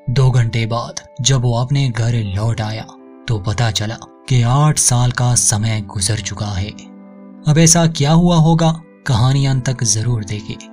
2 घंटे बाद जब वो अपने घर लौट आया तो पता चला कि 8 साल का समय गुजर चुका है। अब ऐसा क्या हुआ होगा, कहानी अंत तक जरूर देखें।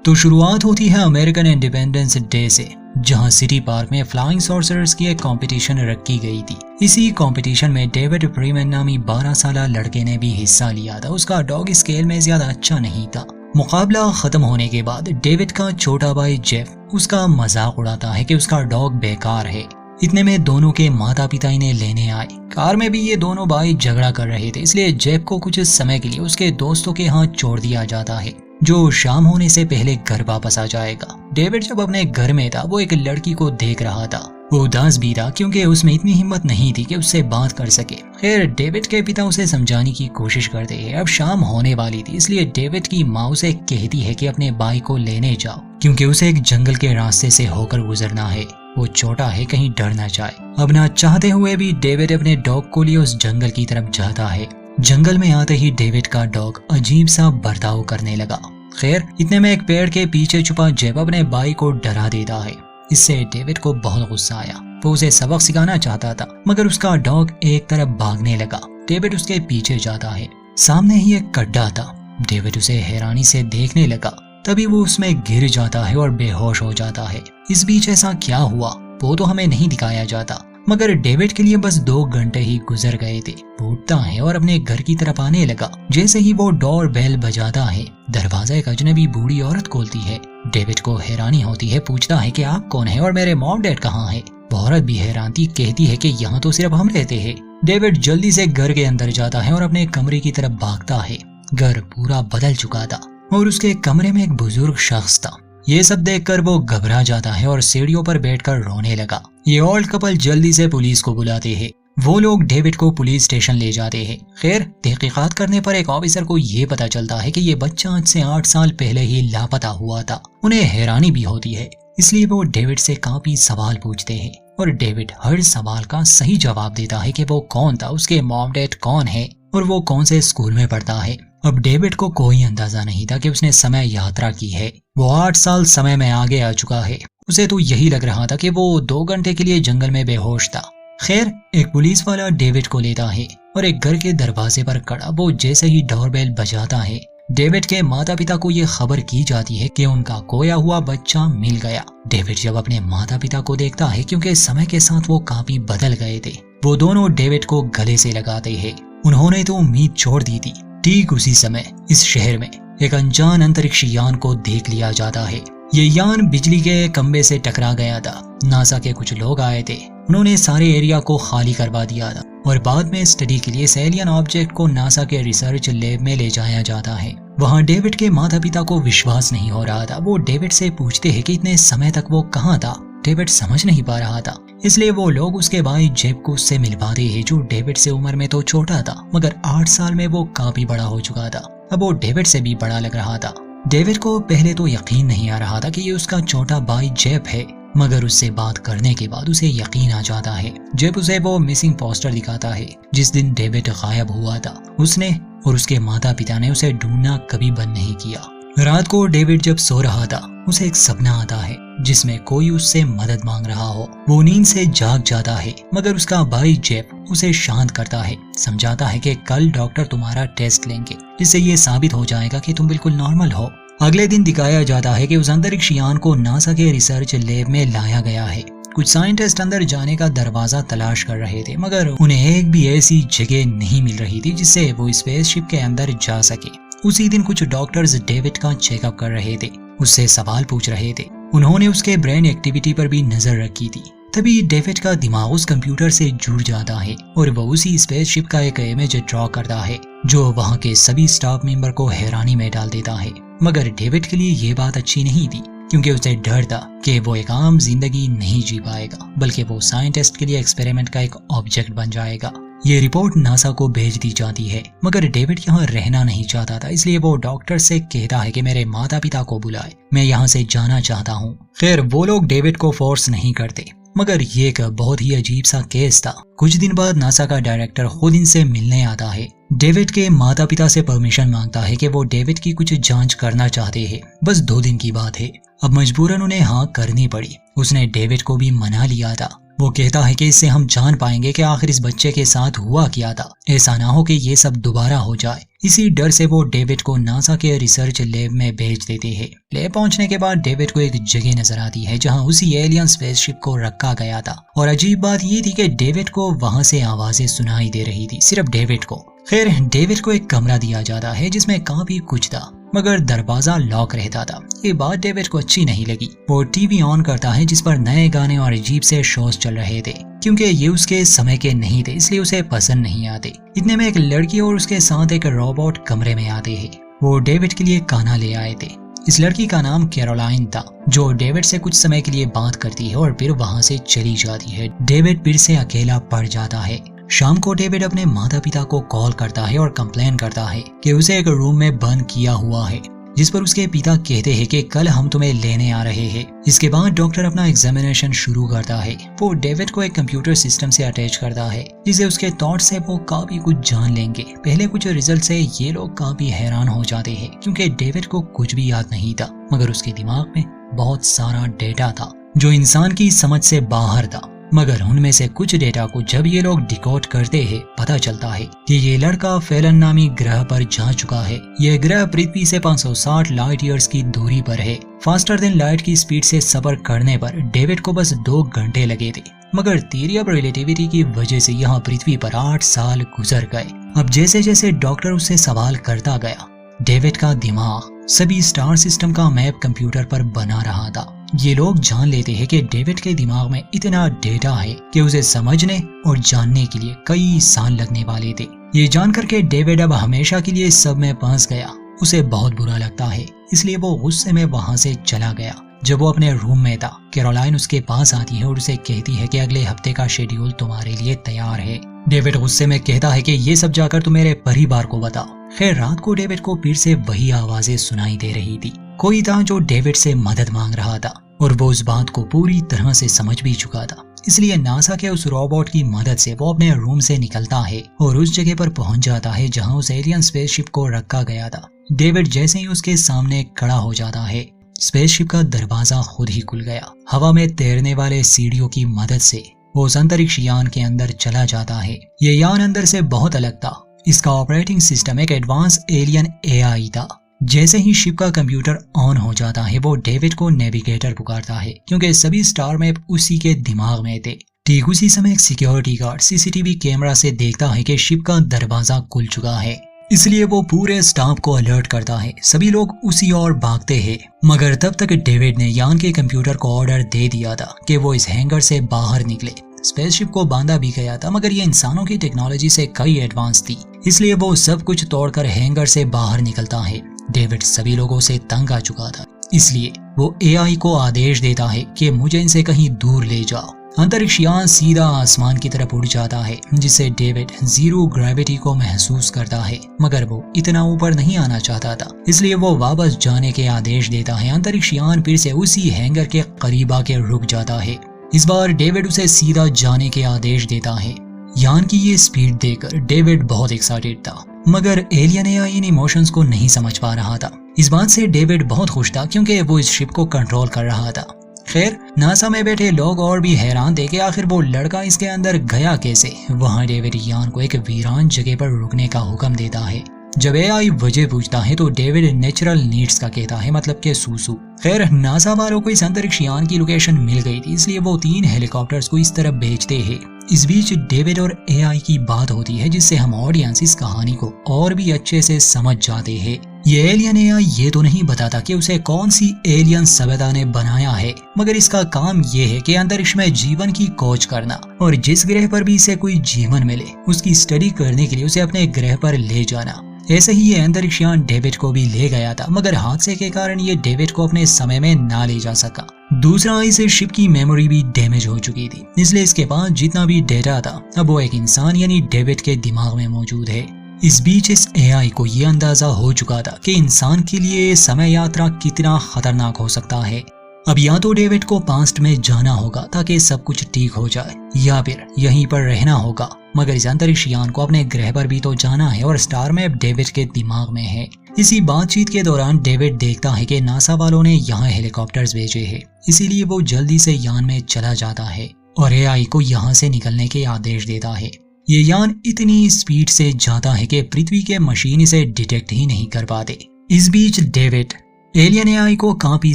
तो शुरुआत होती है अमेरिकन इंडिपेंडेंस डे से, जहां सिटी पार्क में फ्लाइंग सॉर्सरर्स की एक कंपटीशन रखी गई थी। इसी कंपटीशन में डेविड फ्रीमैन नामी 12 साल लड़के ने भी हिस्सा लिया था। उसका डॉग स्केल में ज्यादा अच्छा नहीं था। मुकाबला खत्म होने के बाद डेविड का छोटा भाई जेफ उसका मजाक उड़ाता है कि उसका डॉग बेकार है। इतने में दोनों के माता पिता इन्हें लेने आए। कार में भी ये दोनों भाई झगड़ा कर रहे थे, इसलिए जेफ को कुछ समय के लिए उसके दोस्तों के हाथ छोड़ दिया जाता है, जो शाम होने से पहले घर वापस आ जाएगा। डेविड जब अपने घर में था वो एक लड़की को देख रहा था। वो उदास भी था क्योंकि उसमें इतनी हिम्मत नहीं थी कि उससे बात कर सके। खैर डेविड के पिता उसे समझाने की कोशिश करते हैं। अब शाम होने वाली थी, इसलिए डेविड की माँ उसे कहती है कि अपने भाई को लेने जाओ, क्योंकि उसे एक जंगल के रास्ते से होकर गुजरना है। वो छोटा है, कहीं डर ना जाए। अब ना चाहते हुए भी डेविड अपने डॉग को लिए उस जंगल की तरफ जाता है। जंगल में आते ही डेविड का डॉग अजीब सा बर्ताव करने लगा। खैर इतने में एक पेड़ के पीछे छुपा जेब अपने भाई को डरा देता है। इससे डेविड को बहुत गुस्सा आया। वो उसे सबक सिखाना चाहता था, मगर उसका डॉग एक तरफ भागने लगा। डेविड उसके पीछे जाता है। सामने ही एक गड्ढा था। डेविड उसे हैरानी से देखने लगा। तभी वो उसमें गिर जाता है और बेहोश हो जाता है। इस बीच ऐसा क्या हुआ वो तो हमें नहीं दिखाया जाता, मगर डेविड के लिए बस 2 घंटे ही गुजर गए थे। वो उठता है और अपने घर की तरफ आने लगा। जैसे ही वो डोर बेल बजाता है, दरवाजा एक अजनबी बूढ़ी औरत खोलती है। डेविड को हैरानी होती है, पूछता है कि आप कौन है और मेरे मॉम डैड कहाँ है। वो औरत भी हैरान थी, कहती है कि यहाँ तो सिर्फ हम रहते हैं। डेविड जल्दी से घर के अंदर जाता है और अपने कमरे की तरफ भागता है। घर पूरा बदल चुका था और उसके कमरे में एक बुजुर्ग शख्स था। ये सब देखकर वो घबरा जाता है और सीढ़ियों पर बैठकर रोने लगा। ये ओल्ड कपल जल्दी से पुलिस को बुलाते हैं। वो लोग डेविड को पुलिस स्टेशन ले जाते हैं। खैर तहकीकात करने पर एक ऑफिसर को ये पता चलता है कि ये बच्चा आज से 8 साल पहले ही लापता हुआ था। उन्हें हैरानी भी होती है, इसलिए वो डेविड से काफी सवाल पूछते हैं और डेविड हर सवाल का सही जवाब देता है कि वो कौन था, उसके मॉम डैड कौन है और वो कौन से स्कूल में पढ़ता है। अब डेविड को कोई अंदाजा नहीं था कि उसने समय यात्रा की है। वो 8 साल समय में आगे आ चुका है। उसे तो यही लग रहा था कि वो 2 घंटे के लिए जंगल में बेहोश था। खैर एक पुलिस वाला डेविड को लेता है और एक घर के दरवाजे पर खड़ा वो जैसे ही डोरबेल बजाता है, डेविड के माता पिता को ये खबर की जाती है कि उनका खोया हुआ बच्चा मिल गया। डेविड जब अपने माता पिता को देखता है, क्योंकि समय के साथ वो काफी बदल गए थे, वो दोनों डेविड को गले से लगाते हैं। उन्होंने तो उम्मीद छोड़ दी थी। ठीक उसी समय इस शहर में एक अनजान अंतरिक्ष यान को देख लिया जाता है। ये यान बिजली के खंबे से टकरा गया था। नासा के कुछ लोग आए थे। उन्होंने सारे एरिया को खाली करवा दिया था और बाद में स्टडी के लिए एलियन ऑब्जेक्ट को नासा के रिसर्च लैब में ले जाया जाता है। वहाँ डेविड के माता पिता को विश्वास नहीं हो रहा था। वो डेविड से पूछते हैं कि इतने समय तक वो कहाँ था। डेविड समझ नहीं पा रहा था, इसलिए वो लोग उसके भाई जेब को उससे मिलवाते हैं, जो डेविड से उम्र में तो छोटा था, मगर 8 साल में वो काफी बड़ा हो चुका था। अब वो डेविड से भी बड़ा लग रहा था। डेविड को पहले तो यकीन नहीं आ रहा था कि ये उसका छोटा भाई जेब है, मगर उससे बात करने के बाद उसे यकीन आ जाता है। जेब उसे वो मिसिंग पोस्टर दिखाता है जिस दिन डेविड गायब हुआ था। उसने और उसके माता पिता ने उसे ढूंढना कभी बंद नहीं किया। रात को डेविड जब सो रहा था, उसे एक सपना आता है जिसमें कोई उससे मदद मांग रहा हो। वो नींद से जाग जाता है, मगर उसका भाई जेब उसे शांत करता है, समझाता है कि कल डॉक्टर तुम्हारा टेस्ट लेंगे, जिससे ये साबित हो जाएगा कि तुम बिल्कुल नॉर्मल हो। अगले दिन दिखाया जाता है कि उस अंतरिक्ष यान को नासा के रिसर्च लैब में लाया गया है। कुछ साइंटिस्ट अंदर जाने का दरवाजा तलाश कर रहे थे, मगर उन्हें एक भी ऐसी जगह नहीं मिल रही थी जिससे वो स्पेसशिप के अंदर जा सके। उसी दिन कुछ डॉक्टर्स डेविड का चेकअप कर रहे थे, उससे सवाल पूछ रहे थे। उन्होंने उसके ब्रेन एक्टिविटी पर भी नजर रखी थी। तभी डेविड का दिमाग उस कंप्यूटर से जुड़ जाता है और वो उसी स्पेसशिप का एक इमेज ड्रॉ करता है, जो वहाँ के सभी स्टाफ मेंबर को हैरानी में डाल देता है। मगर डेविड के लिए ये बात अच्छी नहीं थी, क्योंकि उसे डर था कि वो एक आम जिंदगी नहीं जी पाएगा, बल्कि वो साइंटिस्ट के लिए एक्सपेरिमेंट का एक ऑब्जेक्ट बन जाएगा। ये रिपोर्ट नासा को भेज दी जाती है, मगर डेविड यहाँ रहना नहीं चाहता था, इसलिए वो डॉक्टर से कहता है कि मेरे माता पिता को बुलाए, मैं यहाँ से जाना चाहता हूँ। खैर वो लोग डेविड को फोर्स नहीं करते, मगर ये एक बहुत ही अजीब सा केस था। कुछ दिन बाद नासा का डायरेक्टर खुद इनसे मिलने आता है। डेविड के माता पिता से परमिशन मांगता है कि वो डेविड की कुछ जांच करना चाहते हैं। बस 2 दिन की बात है। अब मजबूरन उन्हें हाँ करनी पड़ी। उसने डेविड को भी मना लिया था। वो कहता है कि इससे हम जान पाएंगे कि आखिर इस बच्चे के साथ हुआ क्या था, ऐसा ना हो कि ये सब दोबारा हो जाए। इसी डर से वो डेविड को नासा के रिसर्च लैब में भेज देते हैं। लैब पहुंचने के बाद डेविड को एक जगह नजर आती है जहां उसी एलियन स्पेसशिप को रखा गया था। और अजीब बात ये थी कि डेविड को वहां से आवाजें सुनाई दे रही थी, सिर्फ डेविड को। खैर, डेविड को एक कमरा दिया जाता है जिसमें काफी कुछ था, मगर दरवाजा लॉक रहता था। ये बात डेविड को अच्छी नहीं लगी। वो टीवी ऑन करता है जिस पर नए गाने और अजीब से शोज चल रहे थे। क्योंकि ये उसके समय के नहीं थे इसलिए उसे पसंद नहीं आते। इतने में एक लड़की और उसके साथ एक रोबोट कमरे में आते हैं। वो डेविड के लिए खाना ले आए थे। इस लड़की का नाम कैरोलाइन था, जो डेविड से कुछ समय के लिए बात करती है और फिर वहाँ से चली जाती है। डेविड फिर से अकेला पड़ जाता है। शाम को डेविड अपने माता पिता को कॉल करता है और कंप्लेन करता है कि उसे एक रूम में बंद किया हुआ है, जिस पर उसके पिता कहते हैं कि कल हम तुम्हें लेने आ रहे हैं। इसके बाद डॉक्टर अपना एग्जामिनेशन शुरू करता है। वो डेविड को एक कंप्यूटर सिस्टम से अटैच करता है, जिसे उसके थॉट से वो काफी कुछ जान लेंगे। पहले कुछ रिजल्ट से ये लोग काफी हैरान हो जाते हैं, क्योंकि डेविड को कुछ भी याद नहीं था, मगर उसके दिमाग में बहुत सारा डेटा था जो इंसान की समझ से बाहर था। मगर उनमें से कुछ डेटा को जब ये लोग डिकोड करते हैं, पता चलता है कि ये लड़का फेलन नामी ग्रह पर जा चुका है। ये ग्रह पृथ्वी से 560 लाइट ईयर्स की दूरी पर है। फास्टर देन लाइट की स्पीड से सफर करने पर डेविड को बस 2 घंटे लगे थे, मगर थियरी ऑफ रिलेटिविटी की वजह से यहाँ पृथ्वी पर 8 साल गुजर गए। अब जैसे जैसे डॉक्टर उससे सवाल करता गया, डेविड का दिमाग सभी स्टार सिस्टम का मैप कंप्यूटर पर बना रहा था। ये लोग जान लेते हैं कि डेविड के दिमाग में इतना डेटा है कि उसे समझने और जानने के लिए कई साल लगने वाले थे। ये जानकर के डेविड अब हमेशा के लिए सब में फंस गया। उसे बहुत बुरा लगता है, इसलिए वो गुस्से में वहां से चला गया। जब वो अपने रूम में था, कैरोलाइन उसके पास आती है और उसे कहती है कि अगले हफ्ते का शेड्यूल तुम्हारे लिए तैयार है। डेविड गुस्से में कहता है कि ये सब जाकर तुम मेरे परिवार को बताओ। खैर, रात को डेविड को फिर से वही आवाजें सुनाई दे रही थी। कोई था जो डेविड से मदद मांग रहा था और वो उस बात को पूरी तरह से समझ भी चुका था। इसलिए नासा के उस रोबोट की मदद से वो अपने रूम से निकलता है और उस जगह पर पहुंच जाता है जहां उस एलियन स्पेसशिप को रखा गया था। डेविड जैसे ही उसके सामने खड़ा हो जाता है, स्पेसशिप का दरवाजा खुद ही खुल गया। हवा में तैरने वाले सीढ़ियों की मदद से वो उस अंतरिक्ष यान के अंदर चला जाता है। ये यान अंदर से बहुत अलग था। इसका ऑपरेटिंग सिस्टम एक एडवांस एलियन एआई था। जैसे ही शिप का कंप्यूटर ऑन हो जाता है, वो डेविड को नेविगेटर पुकारता है, क्योंकि सभी स्टार मैप उसी के दिमाग में थे। ठीक उसी समय एक सिक्योरिटी गार्ड सीसीटीवी कैमरा से देखता है कि शिप का दरवाजा खुल चुका है। इसलिए वो पूरे स्टाफ को अलर्ट करता है। सभी लोग उसी ओर भागते हैं, मगर तब तक डेविड ने यान के कंप्यूटर को ऑर्डर दे दिया था कि वो इस हैंगर से बाहर निकले। स्पेसशिप को बांधा भी गया था, मगर ये इंसानों की टेक्नोलॉजी से कई एडवांस थी, इसलिए वो सब कुछ तोड़कर हैंगर से बाहर निकलता है। डेविड सभी लोगों से तंग आ चुका था, इसलिए वो एआई को आदेश देता है कि मुझे इनसे कहीं दूर ले जाओ। अंतरिक्ष यान सीधा आसमान की तरफ उड़ जाता है, जिससे डेविड जीरो ग्रेविटी को महसूस करता है, मगर वो इतना ऊपर नहीं आना चाहता था, इसलिए वो वापस जाने के आदेश देता है। अंतरिक्ष यान फिर से उसी हैंगर के करीब आके रुक जाता है। इस बार डेविड उसे सीधा जाने के आदेश देता है। यान की ये स्पीड देखकर डेविड बहुत एक्साइटेड था, मगर एलियन एआई इन इमोशंस को नहीं समझ पा रहा था। इस बात से डेविड बहुत खुश था, क्योंकि वो इस शिप को कंट्रोल कर रहा था। खैर, नासा में बैठे लोग और भी हैरान थे कि आखिर वो लड़का इसके अंदर गया कैसे। वहाँ डेविड यान को एक वीरान जगह पर रुकने का हुक्म देता है। जब एआई वजह पूछता है तो डेविड नेचुरल नीड्स का कहता है, मतलब के सूसू। खैर, नासा वालों को इस अंतरिक्ष यान की लोकेशन मिल गई थी, इसलिए वो 3 हेलीकॉप्टर्स को इस तरफ भेजते हैं। इस बीच डेविड और एआई की बात होती है, जिससे हम ऑडियंस इस कहानी को और भी अच्छे से समझ जाते हैं। ये एलियन एआई ये तो नहीं बताता कि उसे कौन सी एलियन सभ्यता ने बनाया है, मगर इसका काम ये है कि अंतरिक्ष में जीवन की खोज करना, और जिस ग्रह पर भी इसे कोई जीवन मिले उसकी स्टडी करने के लिए उसे अपने ग्रह पर ले जाना। ऐसे ही ये अंतरिक्ष यान डेविड को भी ले गया था, मगर हादसे के कारण ये डेविड को अपने समय में ना ले जा सका। दूसरा, इस शिप की मेमोरी भी डैमेज हो चुकी थी, इसलिए इसके पास जितना भी डेटा था अब वो एक इंसान यानी डेविड के दिमाग में मौजूद है। इस बीच इस एआई को ये अंदाजा हो चुका था कि इंसान के लिए समय यात्रा कितना खतरनाक हो सकता है। अब या तो डेविड को पास्ट में जाना होगा ताकि सब कुछ ठीक हो जाए, या फिर यहीं पर रहना होगा, मगर इस अंतरिक्ष यान को अपने ग्रह पर भी तो जाना है और स्टार मैप डेविड के दिमाग में है। इसी बातचीत के दौरान डेविड देखता है कि नासा वालों ने यहाँ हेलीकॉप्टर्स भेजे हैं, इसीलिए वो जल्दी से यान में चला जाता है और एआई को यहाँ से निकलने के आदेश देता है। ये यान इतनी स्पीड से जाता है कि पृथ्वी के मशीन इसे डिटेक्ट ही नहीं कर पाते। इस बीच डेविड एलियन एआई को काफी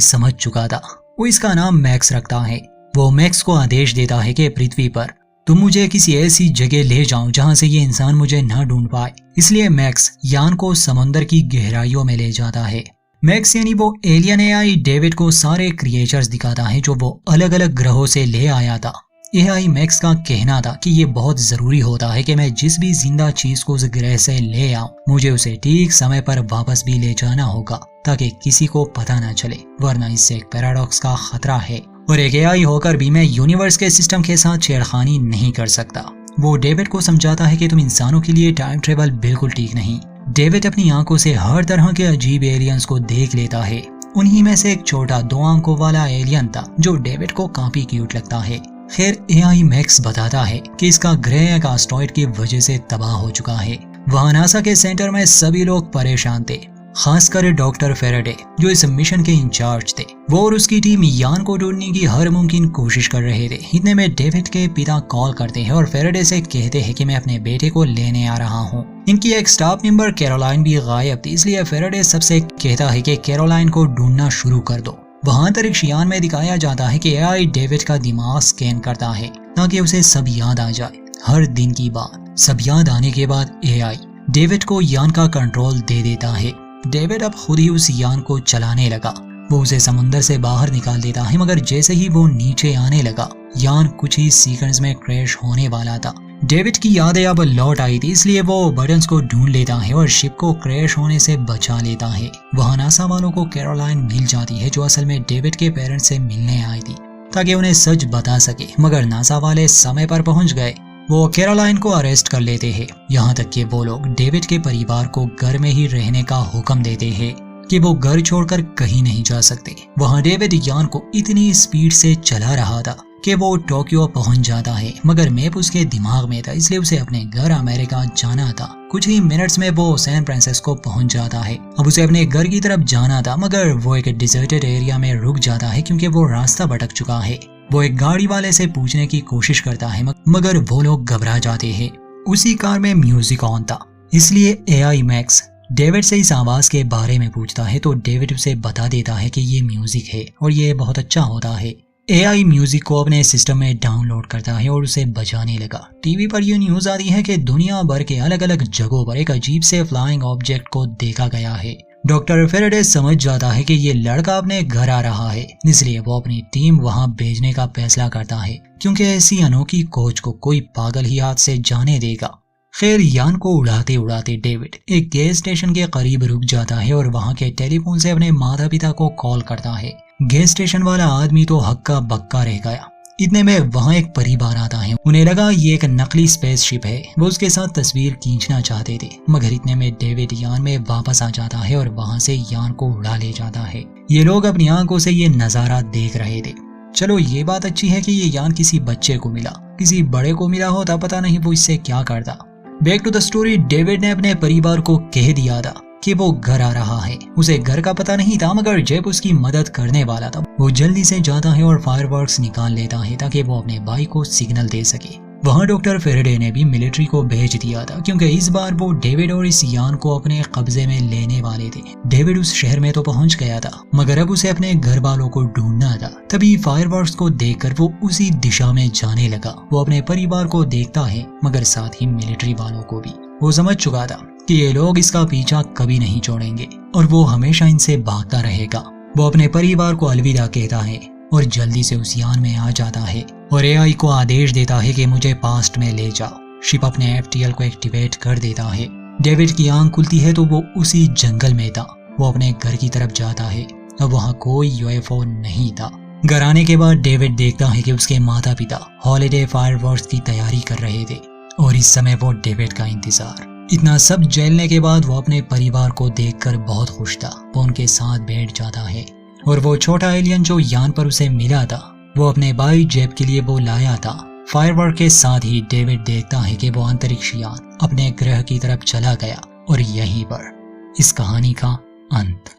समझ चुका था। वो इसका नाम मैक्स रखता है। वो मैक्स को आदेश देता है कि पृथ्वी पर तुम मुझे किसी ऐसी जगह ले जाओ जहां से ये इंसान मुझे न ढूंढ पाए। इसलिए मैक्स यान को समुद्र की गहराइयों में ले जाता है। मैक्स यानी वो एलियन एआई डेविड को सारे क्रिएचर्स दिखाता है जो वो अलग अलग ग्रहों से ले आया था। एआई मैक्स का कहना था कि ये बहुत जरूरी होता है कि मैं जिस भी जिंदा चीज को उस ग्रह से ले आऊं, मुझे उसे ठीक समय पर वापस भी ले जाना होगा ताकि किसी को पता न चले, वरना इससे एक पैराडॉक्स का खतरा है और एक एआई होकर भी मैं यूनिवर्स के सिस्टम के साथ छेड़खानी नहीं कर सकता। वो डेविड को समझाता है कि तुम इंसानों के लिए टाइम ट्रेवल बिल्कुल ठीक नहीं। डेविड अपनी आंखों से हर तरह के अजीब एलियंस को देख लेता है। उन्हीं में से एक छोटा 2 आंखों वाला एलियन था जो डेविड को काफी क्यूट लगता है। खैर एआई मैक्स बताता है कि इसका ग्रह एक एस्टेरॉयड की वजह से तबाह हो चुका है। वहाँ नासा के सेंटर में सभी लोग परेशान थे, खासकर डॉक्टर फेराडे जो इस मिशन के इंचार्ज थे। वो और उसकी टीम यान को ढूंढने की हर मुमकिन कोशिश कर रहे थे। इतने में डेविड के पिता कॉल करते हैं और फेराडे से कहते हैं कि मैं अपने बेटे को लेने आ रहा हूँ। इनकी एक स्टाफ मेंबर कैरोलाइन भी गायब थी, इसलिए फेराडे सबसे कहता है कि कैरोलाइन को ढूंढना शुरू कर दो। वहाँ अंतरिक्ष यान में दिखाया जाता है कि एआई डेविड का दिमाग स्कैन करता है ताकि उसे सब याद आ जाए, हर दिन की बात। सब याद आने के बाद एआई डेविड को यान का कंट्रोल दे देता है। डेविड अब खुद ही उस यान को चलाने लगा। वो उसे समुंदर से बाहर निकाल देता है, मगर जैसे ही वो नीचे आने लगा यान कुछ ही सेकंड्स में क्रैश होने वाला था। डेविड की यादें अब लौट आई थी, इसलिए वो बटन्स को ढूंढ लेता है और शिप को क्रैश होने से बचा लेता है। वहाँ नासा वालों को कैरोलाइन मिल जाती है जो असल में डेविड के पेरेंट्स से मिलने आई थी ताकि उन्हें सच बता सके, मगर नासा वाले समय पर पहुंच गए। वो कैरोलाइन को अरेस्ट कर लेते हैं, यहाँ तक कि वो लोग डेविड के परिवार को घर में ही रहने का हुक्म देते हैं कि वो घर छोड़कर कहीं नहीं जा सकते। वहाँ डेविड यान को इतनी स्पीड से चला रहा था कि वो टोक्यो पहुंच जाता है, मगर मैप उसके दिमाग में था, इसलिए उसे अपने घर अमेरिका जाना था। कुछ ही मिनट्स में वो सैन फ्रांसिस्को पहुंच जाता है। अब उसे अपने घर की तरफ जाना था, मगर वो एक डिजर्टेड एरिया में रुक जाता है क्योंकि वो रास्ता भटक चुका है। वो एक गाड़ी वाले से पूछने की कोशिश करता है, मगर वो लोग घबरा जाते हैं। उसी कार में म्यूजिक ऑन था, इसलिए एआई मैक्स डेविड से इस आवाज के बारे में पूछता है तो डेविड उसे बता देता है कि ये म्यूजिक है और ये बहुत अच्छा होता है। एआई म्यूजिक को अपने सिस्टम में डाउनलोड करता है और उसे बजाने लगा। टीवी पर यह न्यूज आती है कि दुनिया भर के अलग अलग जगहों पर एक अजीब से फ्लाइंग ऑब्जेक्ट को देखा गया है। डॉक्टर फेराडे समझ जाता है कि ये लड़का अपने घर आ रहा है, इसलिए वो अपनी टीम वहां भेजने का फैसला करता है क्योंकि ऐसी अनोखी खोज को कोई पागल ही हाथ से जाने देगा। खैर यान को उड़ाते उड़ाते डेविड एक गैस स्टेशन के करीब रुक जाता है और वहां के टेलीफोन से अपने माता पिता को कॉल करता है। गैस स्टेशन वाला आदमी तो हक्का बक्का रह गया। इतने में वहां एक परिवार आता है। उन्हें लगा ये एक नकली स्पेसशिप है। वो उसके साथ तस्वीर खींचना चाहते थे, मगर इतने में डेविड यान में वापस आ जाता है और वहां से यान को उड़ा ले जाता है। ये लोग अपनी आंखों से ये नजारा देख रहे थे। चलो ये बात अच्छी है कि ये यान किसी बच्चे को मिला, किसी बड़े को मिला होता पता नहीं वो इससे क्या करता। Back to the story, David ने अपने परिवार को कह दिया था कि वो घर आ रहा है। उसे घर का पता नहीं था, मगर जब उसकी मदद करने वाला था वो जल्दी से जाता है और फायरवर्क्स निकाल लेता है ताकि वो अपने भाई को सिग्नल दे सके। वहाँ डॉक्टर फेराडे ने भी मिलिट्री को भेज दिया था क्योंकि इस बार वो डेविड और इस यान को अपने कब्जे में लेने वाले थे। डेविड उस शहर में तो पहुंच गया था, मगर अब उसे अपने घर वालों को ढूंढना था। तभी फायरवर्क्स को देखकर वो उसी दिशा में जाने लगा। वो अपने परिवार को देखता है, मगर साथ ही मिलिट्री वालों को भी। वो समझ चुका था कि ये लोग इसका पीछा कभी नहीं छोड़ेंगे और वो हमेशा इनसे भागता रहेगा। वो अपने परिवार को अलविदा कहता है और जल्दी से उस यान में आ जाता है और एआई को आदेश देता है कि मुझे पास्ट में ले जाओ। शिप अपने एफटीएल को एक्टिवेट कर देता है। डेविड की आंख खुलती है तो वो उसी जंगल में था। वो अपने घर की तरफ जाता है। अब वहाँ कोई यूएफओ नहीं था। घर आने के बाद डेविड देखता है कि उसके माता पिता हॉलिडे फायरवर्क्स की तैयारी कर रहे थे और इस समय वो डेविड का इंतजार। इतना सब झेलने के बाद वो अपने परिवार को देखकर बहुत खुश था। वो उनके साथ बैठ जाता है और वो छोटा एलियन जो यान पर उसे मिला था वो अपने भाई जेब के लिए वो लाया था। फायरवर्क के साथ ही डेविड देखता है कि वो अंतरिक्ष यान अपने ग्रह की तरफ चला गया और यहीं पर इस कहानी का अंत।